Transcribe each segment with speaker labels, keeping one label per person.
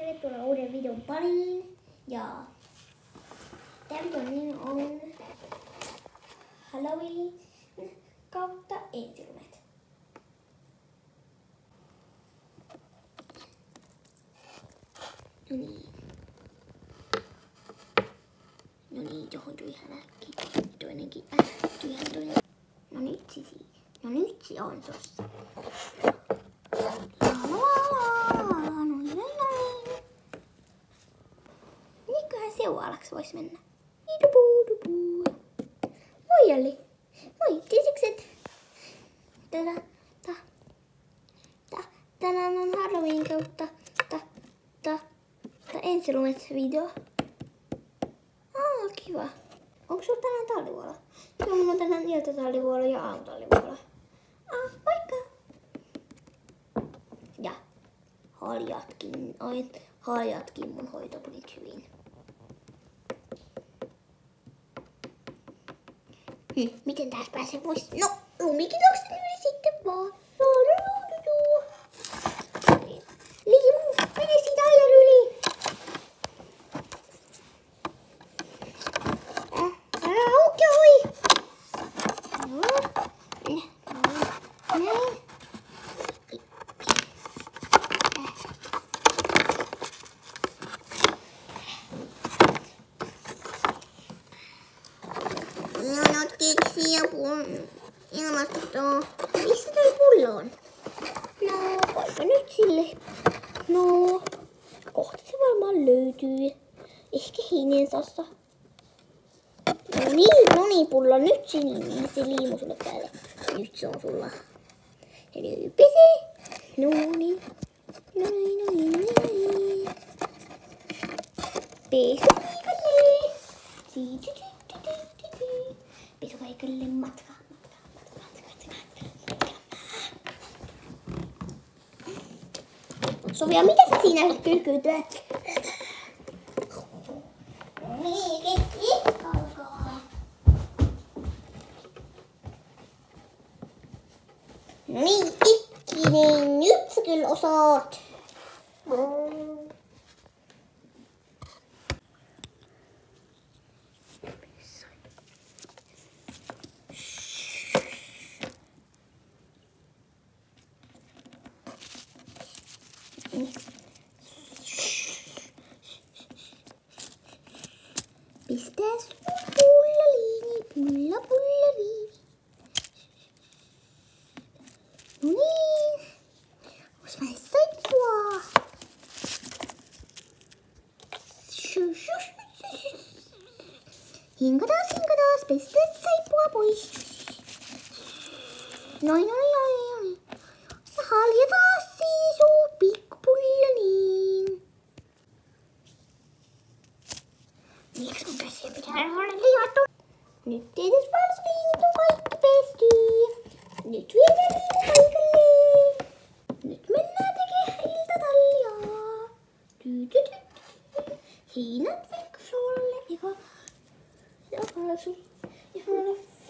Speaker 1: Tervetuloa uuden videon pariin. Ja tämän videon nimi on Halloween kautta ensilumet. No niin, johon tuli ihan äkkiä. Toinenkin äkkiä. No nyt se on tossa. Niinköhän seuraavaksi vois mennä. Moi Elli. Moi, tiesitkö tänään on Halloween kautta ensilumet video. Kiva. Onko sulla tänään tallivuoro? Joo, mulla on tänään iltatallivuoro ja aamutallivuoro. Moikka! Ja haljatkin mun hoito tuli hyvin. Miten tähän pääsee pois? No, lumikitoksen yli sitten vaan. Liimu, mene siitä ajan yli. Okei. Näin. No, keksiä ilmastoa. Missä toi pullo on? No, poika nyt sille. No, kohta se varmaan löytyy. Ehkä Hinesassa. No niin, pullo. Nyt se liimu sulle päälle. Nyt se on sulla. Eli pese. No niin. Pesupaikalle. Pesupaikalle matka. Sofia, mitä sä siinä kylkytyät? No niin, Ikkinen, nyt sä kyllä osaat. Pistää sun pullaliini. No niin. Ois vähän saippua. Hinkatas. Pistää saippua pois. Noin. Ja haljataan sun pikkupullaliin. Miksi mun käsiä pitää olla liivattu? Nyt tietysti valsliinit on kaikki pesty. Nyt viedään liimu paikalle. Nyt mennään tekemään iltatallia. Hiinat vaikka Floralle. Ihan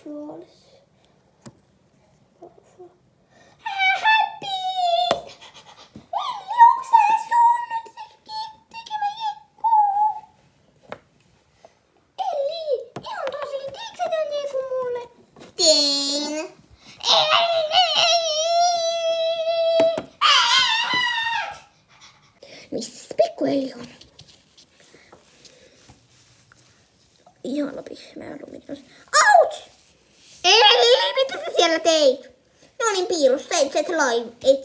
Speaker 1: flawless. Missä pikkueli on? Ihana pihmeä lumitus. Ouch! Eli mitä sä siellä teit? No niin, piirus, et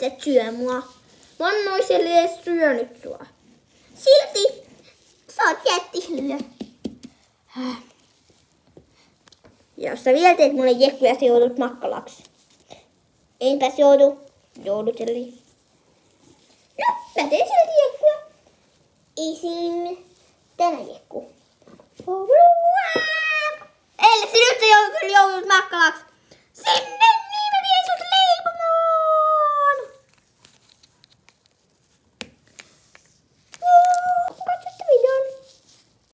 Speaker 1: sä syö mua. Mä en ois edes syönyt sua. Silti sä oot jättihlyö. Ja jos sä vielä teet mulle jekkuja, sä joudut makkalaksi. Enpäs joudut eli. No, mä teen silti jekkuja. Isin tänä jekku. Eli sä nyt joudut makkalaksi.